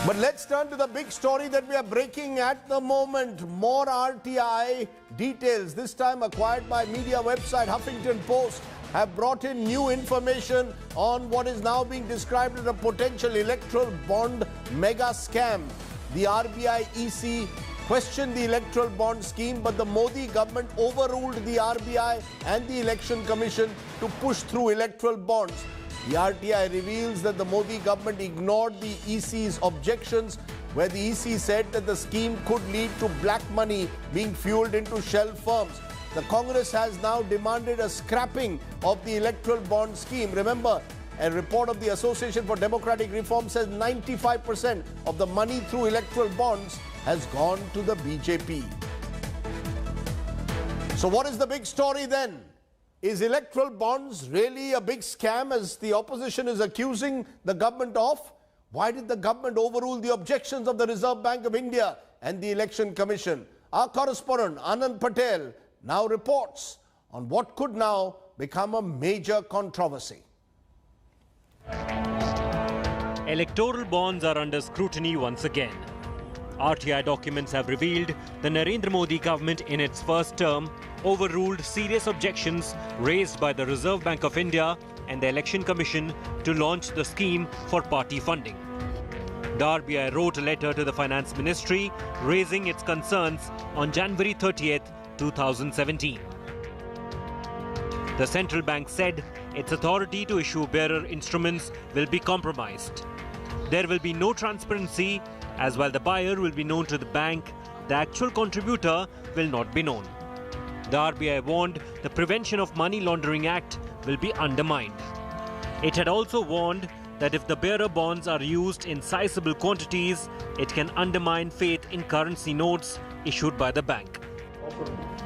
But let's turn to the big story that we are breaking at the moment. More RTI details, this time acquired by media website Huffington Post, have brought in new information on what is now being described as a potential electoral bond mega scam. The RBI EC questioned the electoral bond scheme, but the Modi government overruled the RBI and the Election Commission to push through electoral bonds. The RTI reveals that the Modi government ignored the EC's objections, where the EC said that the scheme could lead to black money being fueled into shell firms. The Congress has now demanded a scrapping of the electoral bond scheme. Remember, a report of the Association for Democratic Reform says 95% of the money through electoral bonds has gone to the BJP. So what is the big story then? Is electoral bonds really a big scam, as the opposition is accusing the government of? Why did the government overrule the objections of the Reserve Bank of India and the Election Commission? Our correspondent Anand Patel now reports on what could now become a major controversy. Electoral bonds are under scrutiny once again. RTI documents have revealed the Narendra Modi government in its first term overruled serious objections raised by the Reserve Bank of India and the Election Commission to launch the scheme for party funding. The RBI wrote a letter to the Finance Ministry raising its concerns on January 30th, 2017. The central bank said its authority to issue bearer instruments will be compromised. There will be no transparency, as while the buyer will be known to the bank, the actual contributor will not be known. The RBI warned the Prevention of Money Laundering Act will be undermined. It had also warned that if the bearer bonds are used in sizable quantities, it can undermine faith in currency notes issued by the bank.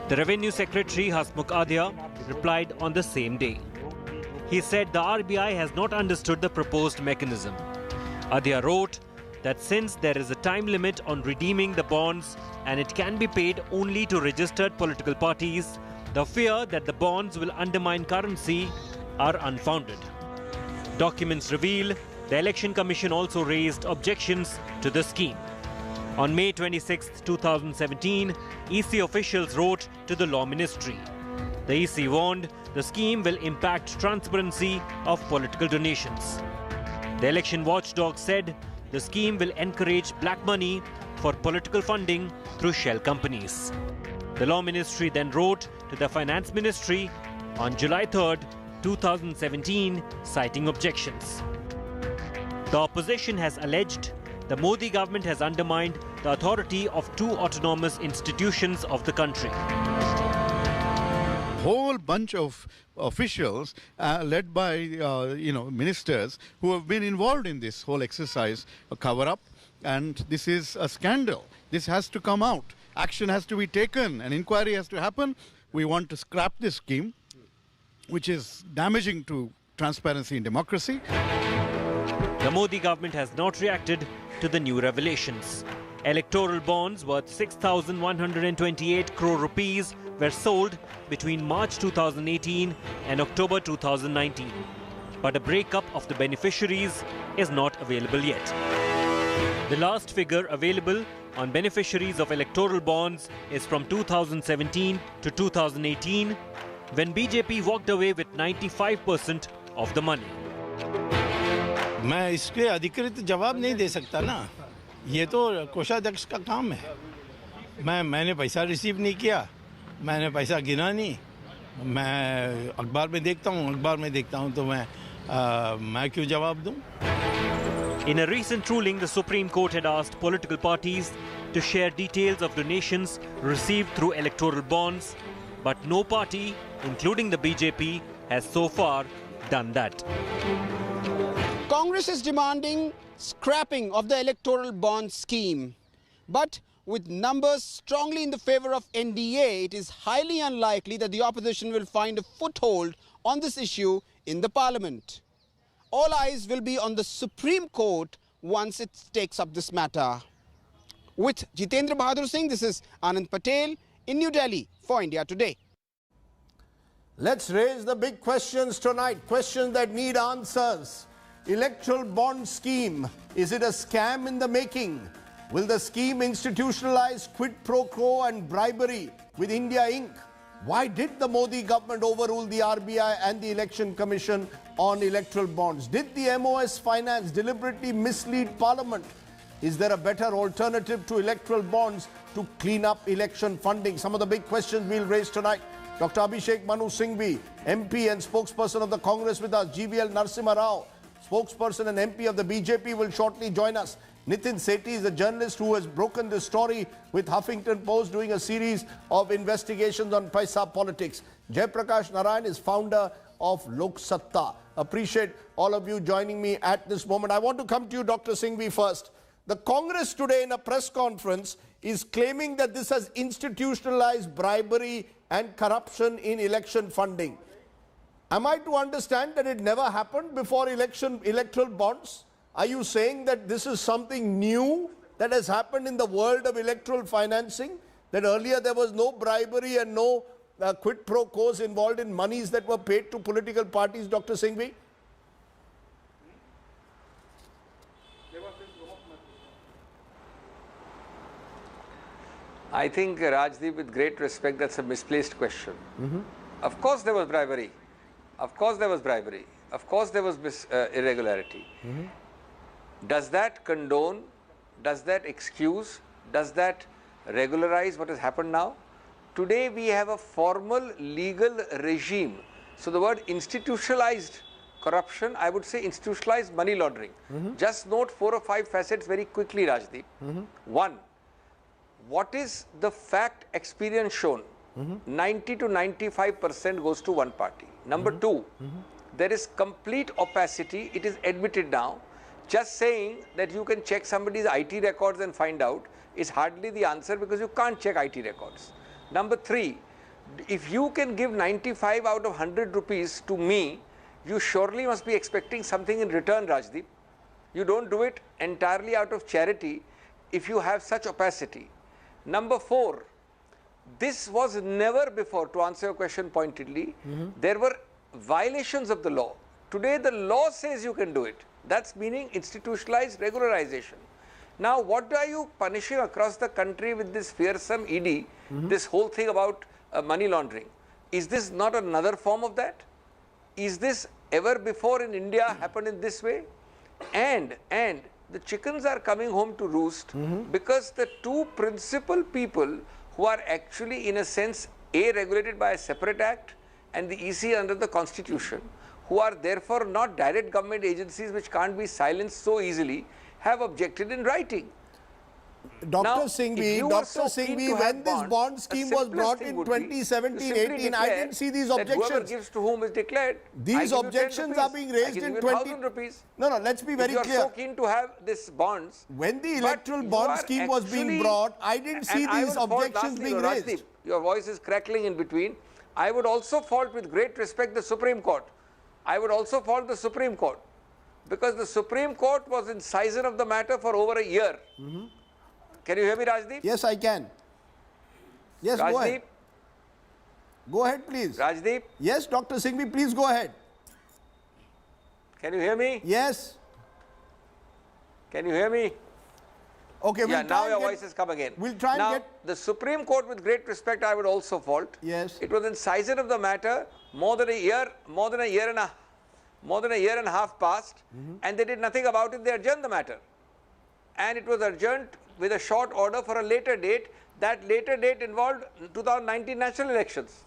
The Revenue Secretary Hasmukh Adhya replied on the same day. He said the RBI has not understood the proposed mechanism. Adhya wrote that since there is a time limit on redeeming the bonds and it can be paid only to registered political parties, the fear that the bonds will undermine currency are unfounded. Documents reveal the Election Commission also raised objections to the scheme. On May 26, 2017, EC officials wrote to the Law Ministry. The EC warned the scheme will impact transparency of political donations. The election watchdog said the scheme will encourage black money for political funding through shell companies. The Law Ministry then wrote to the Finance Ministry on July 3, 2017, citing objections. The opposition has alleged the Modi government has undermined the authority of two autonomous institutions of the country. Whole bunch of officials led by ministers who have been involved in this whole exercise, a cover-up, and this is a scandal. This has to come out. Action has to be taken. An inquiry has to happen. We want to scrap this scheme, which is damaging to transparency in democracy. The Modi government has not reacted to the new revelations. Electoral bonds worth 6,128 crore rupees were sold between March 2018 and October 2019. But a breakup of the beneficiaries is not available yet. The last figure available on beneficiaries of electoral bonds is from 2017 to 2018, when BJP walked away with 95% of the money. मैं इसके अधिकृत जवाब नहीं दे सकता ना, ये तो कोषाध्यक्ष का काम है। मैंने पैसा रिसीव नहीं किया, मैंने पैसा गिना नहीं, मैं अखबार में देखता हूँ तो मैं क्यों जवाब दूँ? In a recent ruling, the Supreme Court had asked political parties to share details of donations received through electoral bonds, but no party, including the BJP, has so far done that. Congress is demanding scrapping of the electoral bond scheme. But with numbers strongly in the favor of NDA, it is highly unlikely that the opposition will find a foothold on this issue in the parliament. All eyes will be on the Supreme Court once it takes up this matter. With Jitendra Bahadur Singh, this is Anand Patel in New Delhi for India Today. Let's raise the big questions tonight, questions that need answers. electoral bond scheme. Is it a scam in the making? Will the scheme institutionalize quid pro quo and bribery with India Inc.? Why did the Modi government overrule the RBI and the Election Commission on electoral bonds? Did the MOS finance deliberately mislead Parliament? Is there a better alternative to electoral bonds to clean up election funding? Some of the big questions we'll raise tonight. Dr. Abhishek Manu Singhvi, MP and spokesperson of the Congress with us. GVL Narasimha Rao, spokesperson and MP of the BJP, will shortly join us. Nitin Sethi is a journalist who has broken this story with Huffington Post, doing a series of investigations on Paisa politics. Jaiprakash Narayan is founder of Lok Satta. Appreciate all of you joining me at this moment. I want to come to you, Dr. Singhvi, first. The Congress today in a press conference is claiming that this has institutionalized bribery and corruption in election funding. Am I to understand that it never happened before electoral bonds? Are you saying that this is something new that has happened in the world of electoral financing? That earlier there was no bribery and no quid pro quos involved in monies that were paid to political parties, Dr. Singhvi? I think, Rajdeep, with great respect, that's a misplaced question. Of course there was bribery. Of course there was bribery. Of course there was irregularity. Does that condone, does that excuse, does that regularize what has happened now? Today we have a formal legal regime. So the word institutionalized corruption, I would say institutionalized money laundering. Just note 4 or 5 facets very quickly, Rajdeep. One, what is the fact experience shown? 90 to 95% goes to one party. Number two, there is complete opacity. It is admitted now. Just saying that you can check somebody's IT records and find out is hardly the answer, because you can't check IT records. Number three, if you can give 95 out of 100 rupees to me, you surely must be expecting something in return, Rajdeep. You don't do it entirely out of charity if you have such opacity. Number four, this was never before, to answer your question pointedly, there were violations of the law. Today the law says you can do it. That's meaning institutionalized regularization. Now, what are you punishing across the country with this fearsome ED, this whole thing about money laundering? Is this not another form of that? Is this ever before in India happened in this way? And the chickens are coming home to roost because the two principal people who are actually, in a sense, regulated by a separate act and the EC under the Constitution, who are therefore not direct government agencies which can't be silenced so easily, have objected in writing. Dr. Singhvi, when this bond scheme was brought in 2017-18, I didn't see these objections. Whoever gives to whom is declared. These objections are being raised in 20 rupees. No, let's be very clear. If you are so keen to have this bonds. When the electoral bond scheme was being brought, I didn't see these objections being raised. Rajdeep, your voice is crackling in between. I would also fault, with great respect, the Supreme Court. I would also fault the Supreme Court, because the Supreme Court was incisive of the matter for over a year. Can you hear me, Rajdeep? Yes, I can. Yes, Rajdeep? Go ahead. Go ahead, please. Rajdeep? Yes, Dr. Singhvi, please go ahead. Can you hear me? Yes. Can you hear me? Okay, yeah, now your voice has come again. We'll try now, and get... the Supreme Court, with great respect, I would also fault. Yes. It was incisive of the matter more than a year and a half passed, and they did nothing about it. They adjourned the matter. And it was adjourned with a short order for a later date. That later date involved 2019 national elections.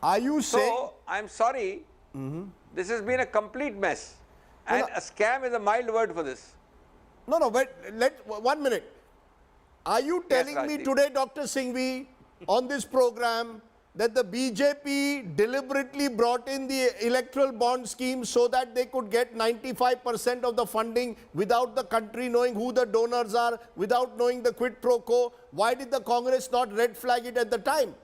Are you saying... So, I'm sorry, this has been a complete mess. And a scam is a mild word for this. No, wait, 1 minute. Are you telling me today, Dr. Singhvi, on this program, that the BJP deliberately brought in the electoral bond scheme so that they could get 95% of the funding without the country knowing who the donors are, without knowing the quid pro quo? Why did the Congress not red flag it at the time?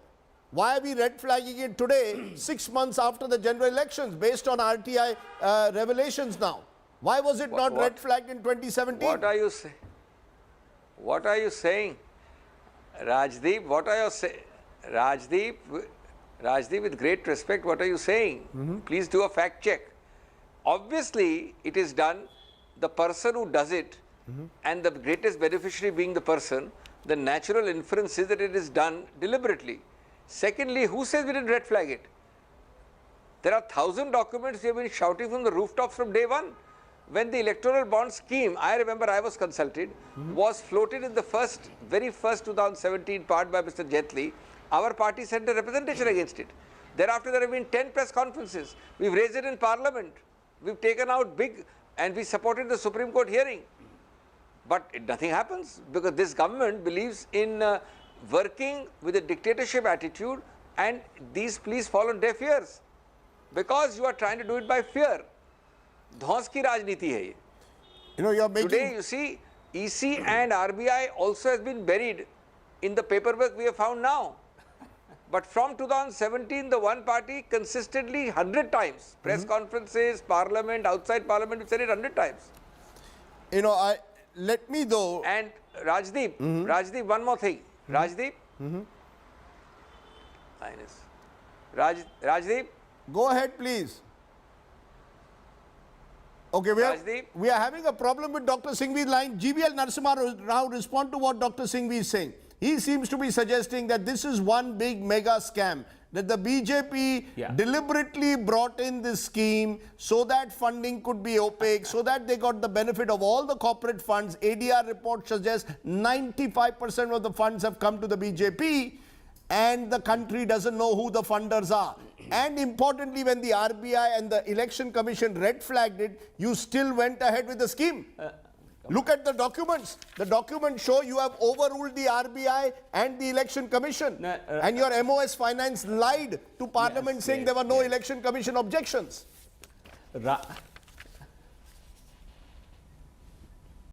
Why are we red flagging it today, 6 months after the general elections, based on RTI revelations now? Why was it not red flagged in 2017? What are you saying? What are you saying? Rajdeep, what are you saying? Rajdeep, with great respect, what are you saying? Please do a fact check. Obviously, it is done, the person who does it, and the greatest beneficiary being the person, the natural inference is that it is done deliberately. Secondly, who says we didn't red flag it? There are 1,000 documents we have been shouting from the rooftops from day one. When the electoral bond scheme, I remember I was consulted, was floated in the very first 2017 part by Mr. Jaitley, our party sent a representation against it. Thereafter, there have been 10 press conferences. We've raised it in Parliament. We've taken out big, and we supported the Supreme Court hearing. But nothing happens because this government believes in working with a dictatorship attitude, and these pleas fall on deaf ears because you are trying to do it by fear. धौंस की राजनीति है ये. You know, you're making... Today, you see, EC and RBI also has been buried in the paperwork we have found now. But from 2017, the one party consistently 100 times, press conferences, parliament, outside parliament, we said it 100 times. You know, let me though... And Rajdeep, Rajdeep, one more thing. Rajdeep? Highness. Rajdeep? Go ahead, please. Okay, we are having a problem with Dr. Singhvi's line. GVL Narasimha Rao, respond to what Dr. Singhvi is saying. He seems to be suggesting that this is one big mega scam, that the BJP deliberately brought in this scheme so that funding could be opaque, so that they got the benefit of all the corporate funds. ADR report suggests 95% of the funds have come to the BJP, and the country doesn't know who the funders are. And importantly, when the RBI and the Election Commission red flagged it, you still went ahead with the scheme. Look at the documents. The documents show you have overruled the RBI and the Election Commission. And your MOS Finance lied to Parliament saying there were no Election Commission objections.